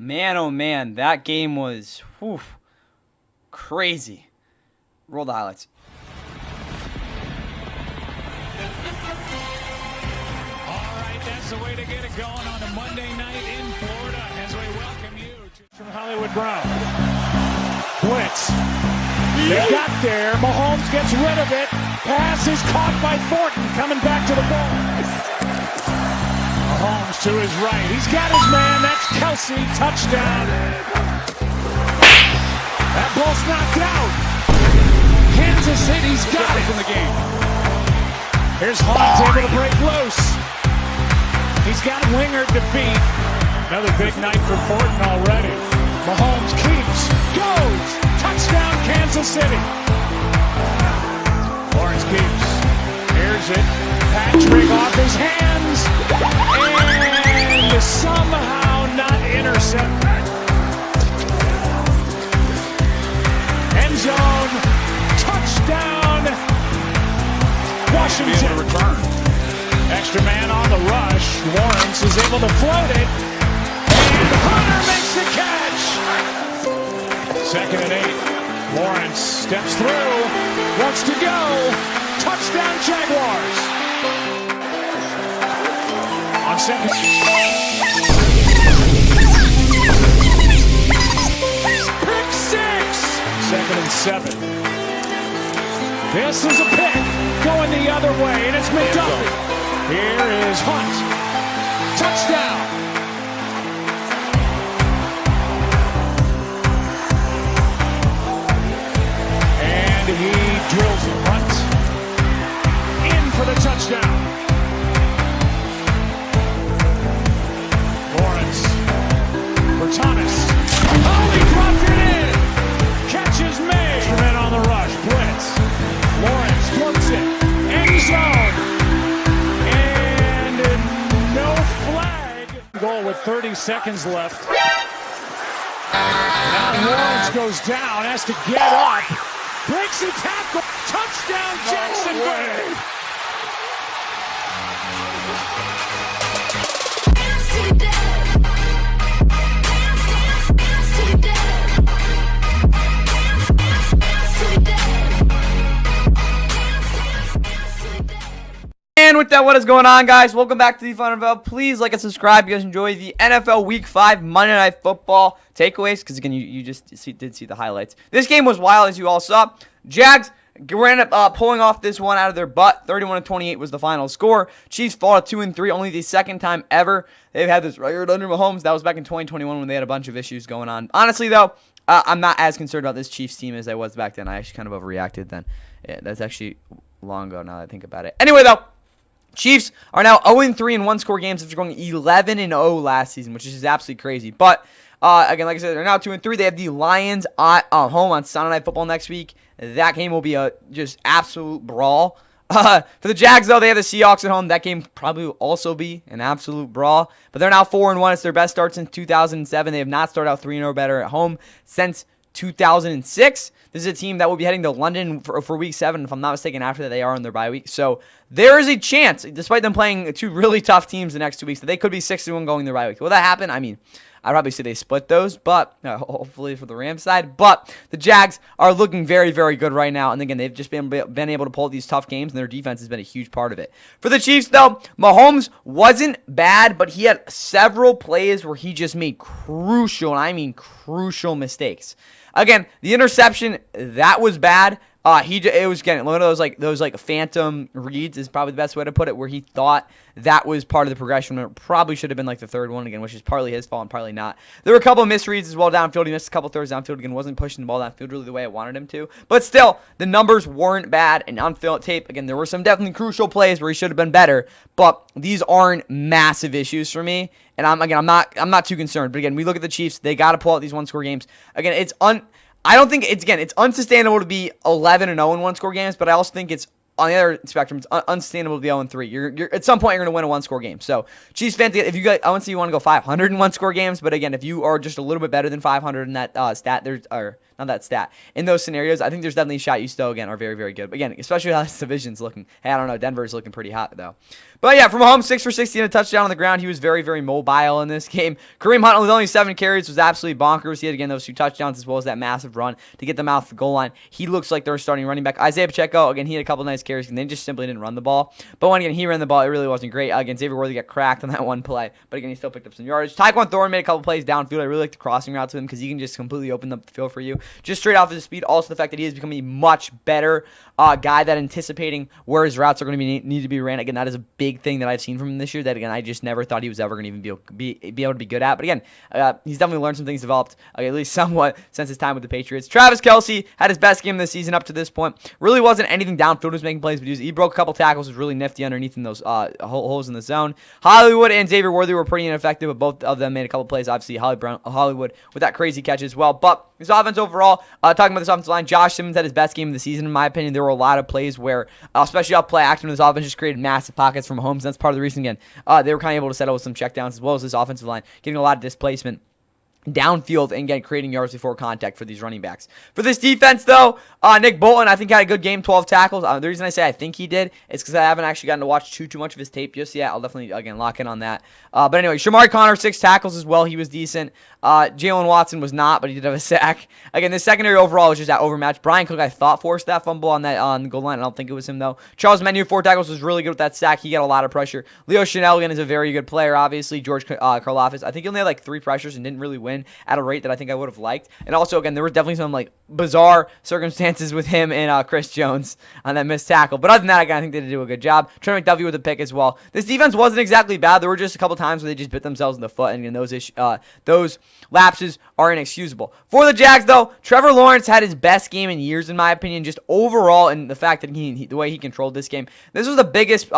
Man, oh man, that game was crazy. Roll the highlights. All right, that's the way to get it going on a Monday night in Florida as we welcome you from Hollywood Brown. Blitz. They got there. Mahomes gets rid of it. Pass is caught by Thornton coming back to the ball. Mahomes to his right. He's got his man. That's Kelsey. Touchdown. That ball's knocked out. Kansas City's got it in the game. Here's Hunt able to break loose. He's got Winger to beat. Another big night for Thornton already. Mahomes keeps, goes, touchdown Kansas City. Lawrence keeps, here's it. Patrick off his hands, and somehow not intercepted. End zone, touchdown, Washington. Return. Extra man on the rush. Lawrence is able to float it, and Hunter makes the catch. 2nd and 8. Lawrence steps through, wants to go. Touchdown Jaguars. On 2nd. Pick 6. 2nd and 7. This is a pick going the other way, and it's McDuffie. Here is Hunt. Touchdown. And he drills it. Hunt in for the touchdown. Lawrence for Thomas. Oh, he dropped it in. Catch is made. Men on the rush. Blitz. Lawrence floats it. End zone. Goal with 30 seconds left. Now Lawrence goes down, has to get up, breaks a tackle, touchdown Jacksonville. And with that, what is going on, guys? Welcome back to the Fun NFL. Please like and subscribe if you guys enjoy the NFL Week 5 Monday Night Football takeaways, because again, you just did see the highlights. This game was wild, as you all saw. Jags ended up pulling off this one out of their butt. 31-28 was the final score. Chiefs fall at 2-3, only the second time ever they've had this record under Mahomes. That was back in 2021 when they had a bunch of issues going on. Honestly, though, I'm not as concerned about this Chiefs team as I was back then. I actually kind of overreacted then. Yeah, that's actually long ago now that I think about it. Anyway, though, Chiefs are now 0-3 in one-score games after going 11-0 last season, which is absolutely crazy. But, again, like I said, they're now 2-3. They have the Lions at home on Sunday Night Football next week. That game will be a just absolute brawl. For the Jags, though, they have the Seahawks at home. That game probably will also be an absolute brawl. But they're now 4-1. It's their best start since 2007. They have not started out 3-0 better at home since 2006. This is a team that will be heading to London for Week 7. If I'm not mistaken, after that, they are on their bye week. So there is a chance, despite them playing two really tough teams the next 2 weeks, that they could be 6-1 going their bye week. Will that happen? I mean, I'd probably say they split those, but hopefully for the Rams side. But the Jags are looking very, very good right now. And again, they've just been able to pull these tough games, and their defense has been a huge part of it. For the Chiefs, though, Mahomes wasn't bad, but he had several plays where he just made crucial, and I mean crucial mistakes. Again, the interception, that was bad. It was again one of those phantom reads is probably the best way to put it, where he thought that was part of the progression when it probably should have been like the third one again, which is partly his fault and partly not. There were a couple of misreads as well downfield. He missed a couple throws downfield again, wasn't pushing the ball downfield really the way I wanted him to. But still, the numbers weren't bad. And on film tape, again, there were some definitely crucial plays where he should have been better, but these aren't massive issues for me. And I'm not too concerned. But again, we look at the Chiefs, they got to pull out these one-score games. Again, I don't think it's unsustainable to be 11-0 in one-score games, but I also think it's on the other spectrum, it's unsustainable to be 0-3. You're at some point you're going to win a one-score game. So Chiefs fans, if you guys, I wouldn't say you want to go 500 in one-score games, but again, if you are just a little bit better than 500 in that not that stat, in those scenarios, I think there's definitely a shot you still, again, are very, very good. But again, especially how this division's looking. Hey, I don't know, Denver's looking pretty hot, though. But yeah, from home, 6 for 60 and a touchdown on the ground. He was very, very mobile in this game. Kareem Hunt with only 7 carries was absolutely bonkers. He had, again, those 2 touchdowns as well as that massive run to get them out the goal line. He looks like they're starting running back. Isaiah Pacheco, again, he had a couple nice carries, and they just simply didn't run the ball. But when, again, he ran the ball, it really wasn't great. Again, Xavier Worthy got cracked on that one play. But again, he still picked up some yardage. Tyquan Thornton made a couple plays downfield. I really like the crossing routes with him because he can just completely open up the field for you. Just straight off his speed. Also, the fact that he has become a much better guy that anticipating where his routes are going to need to be ran. Again, that is a big thing that I've seen from him this year that, again, I just never thought he was ever going to even be able to be good at. But again, he's definitely learned some things, developed at least somewhat since his time with the Patriots. Travis Kelce had his best game of the season up to this point. Really wasn't anything downfield. He was making plays, but he broke a couple tackles. Was really nifty underneath in those holes in the zone. Hollywood and Xavier Worthy were pretty ineffective, but both of them made a couple plays. Obviously, Hollywood with that crazy catch as well. But this offense overall, talking about this offensive line, Josh Simmons had his best game of the season, in my opinion. There were a lot of plays where, especially off play action, this offense just created massive pockets from Mahomes. That's part of the reason, again, they were kind of able to settle with some checkdowns as well as this offensive line, getting a lot of displacement downfield and again creating yards before contact for these running backs. For this defense, though, Nick Bolton, I think, had a good game, 12 tackles. The reason I say I think he did is because I haven't actually gotten to watch too much of his tape just yet. I'll definitely, again, lock in on that. But anyway, Shamari Connor, 6 tackles as well. He was decent. Jalen Watson was not, but he did have a sack. Again, the secondary overall was just that overmatched. Brian Cook, I thought, forced that fumble on the goal line. I don't think it was him, though. Charles Menu, 4 tackles, was really good with that sack. He got a lot of pressure. Leo Chanel, again, is a very good player, obviously. George Karlaftis, I think he only had like 3 pressures and didn't really win at a rate that I think I would have liked. And also, again, there were definitely some like bizarre circumstances with him and Chris Jones on that missed tackle. But other than that, again, I think they did do a good job. Trent McDuffie with a pick as well. This defense wasn't exactly bad. There were just a couple times where they just bit themselves in the foot, and those lapses are inexcusable. For the Jags, though, Trevor Lawrence had his best game in years, in my opinion, just overall, and the fact that the way he controlled this game. This was the biggest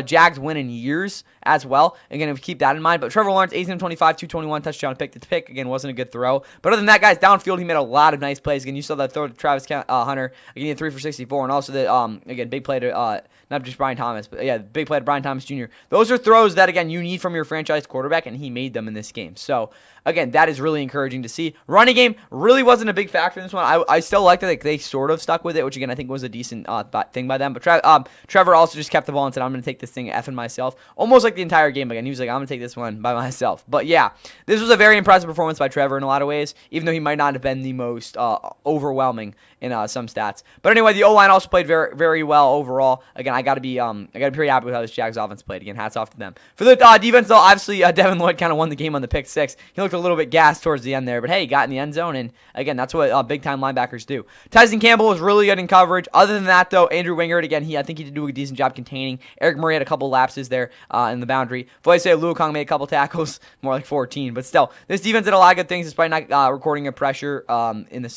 Jags win in years as well. Again, if we keep that in mind. But Trevor Lawrence, 18-25, 221 touchdown pick. The pick, again, wasn't a good throw. But other than that, guys, downfield, he made a lot of nice plays. Again, you saw that throw to Travis Hunter. Again, he had 3 for 64. And also, again, big play to, not just Brian Thomas, but yeah, big play to Brian Thomas Jr. Those are throws that, again, you need from your franchise quarterback, and he made them in this game. So, again, that is really encouraging to see. Running game really wasn't a big factor in this one. I still like that they sort of stuck with it, which, again, I think was a decent thing by them. But Trevor also just kept the ball and said, I'm going to take this thing effing myself. Almost like the entire game again. He was like, I'm going to take this one by myself. But, yeah, this was a very impressive performance by Trevor in a lot of ways, even though he might not have been the most overwhelming in some stats. But anyway, the O-line also played very, very well overall. Again, I got to be pretty happy with how this Jags offense played. Again, hats off to them. For the defense, though, obviously, Devin Lloyd kind of won the game on the pick 6. He looked a little bit gassed towards the end there, but hey, he got in the end zone, and again, that's what big-time linebackers do. Tyson Campbell was really good in coverage. Other than that, though, Andrew Wingard, again, I think he did do a decent job containing. Eric Murray had a couple lapses there in the boundary. Foyce Luokong made a couple tackles, more like 14, but still, this defense did a lot of good things despite not recording a pressure in the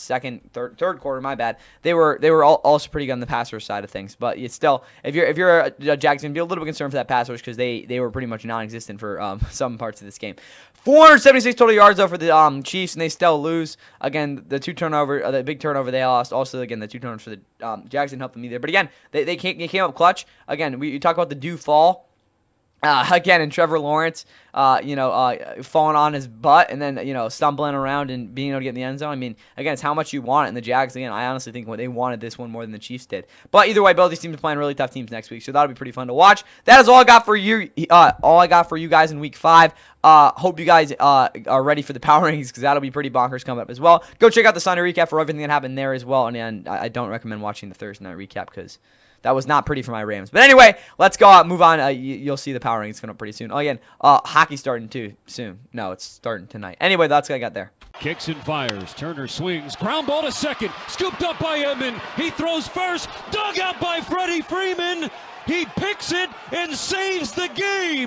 third quarter. My bad. They were also pretty good on the pass rush side of things, but it's still, if you're a Jags fan, be a little bit concerned for that pass rush because they were pretty much non-existent for some parts of this game. 476 total yards though for the Chiefs, and they still lose. Again, the big turnover they lost. Also, again, the 2 turnovers for the Jags didn't help them either. But again, they came up clutch. Again, you talk about the dew fall. Again, and Trevor Lawrence, falling on his butt and then, stumbling around and being able to get in the end zone. I mean, again, it's how much you want it. And the Jags, again, I honestly think they wanted this one more than the Chiefs did. But either way, both these teams are playing really tough teams next week, so that'll be pretty fun to watch. That is all I got for you. All I got for you guys in Week 5. Hope you guys are ready for the power rankings because that'll be pretty bonkers coming up as well. Go check out the Sunday recap for everything that happened there as well. And I don't recommend watching the Thursday night recap because that was not pretty for my Rams. But anyway, let's go move on. You'll see the power rankings coming up pretty soon. Oh, again, hockey starting too soon. No, it's starting tonight. Anyway, that's what I got there. Kicks and fires. Turner swings. Ground ball to second. Scooped up by Edmond. He throws first. Dug out by Freddie Freeman. He picks it and saves the game.